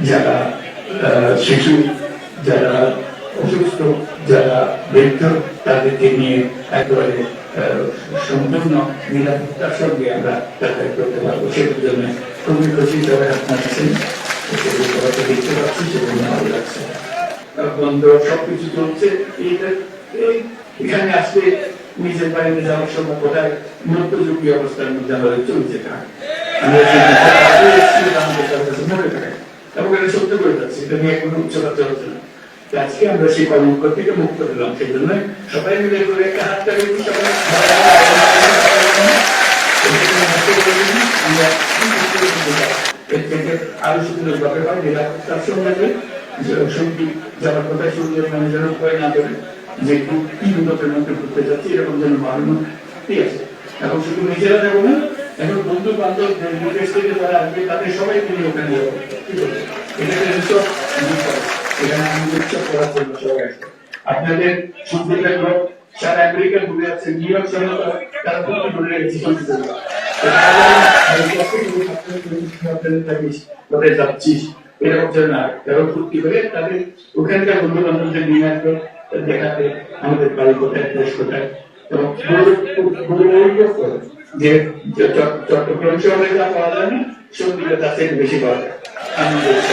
যারা শিশু, যারা অসুস্থ, যারা বৃদ্ধ, তাদেরকে নিয়ে একেবারে সম্পূর্ণ নিরাপত্তার সঙ্গে আমরা যাতায়াত করতে পারবো। সেটার জন্য খুবই খুশি সবাই আপনার আছেন, দেখতে পাচ্ছি, সেগুলো ভালো লাগছে। বন্ধ সবকিছু চলছে। এখানে আসলে নিজের বাড়িতে যাওয়ার সময় কোথায় মধ্যযুগী অবস্থার মধ্যে আমাদের চলছে মনে থাকে এবং এটা সত্য করে যাচ্ছে, এটা নিয়ে কোনো উচ্চতা চলছে না। আজকে আমরা সেই কর্মকর থেকে মুক্ত পেলাম, সেই জন্য সবাই মিলে করে একটা হাত তালি এর থেকে আরো সুন্দর ভাবে হয় নিরাপত্তার সঙ্গে সঙ্গী যাওয়ার কথা সঙ্গে মানুষের উপায় না করে যে কি উন্নতের মধ্যে ঘুরতে যাচ্ছি এরকম যেন ভালো ঠিক আছে। এখন শুধু নিজেরা যাবো না, এখন বন্ধু বান্ধব বিদেশ থেকে যারা আসবে তাদের সবাই মিলে ওখানে যাবো, ঠিক আছে। এখানে আমি উৎসব করার জন্য সবাই আসবে। আপনাদের সুন্দর লোক সারা আমেরিকা ঘুরে যাচ্ছে, নিউ ইয়র্ক শহর তারা খুব ঘুরে রেখেছে কোথায় যাচ্ছিস এরকম জন্য এরকম ফুর্তি করে তাদের ওখানকার বন্ধু বান্ধবদের নিয়ে আসবে দেখাতে আমাদের বাড়ি কোথায় দেশ কোথায়। এবং যে চট্টগ্রাম শহরে যা পাওয়া যায় না সত্যি তার থেকে বেশি পাওয়া যায়।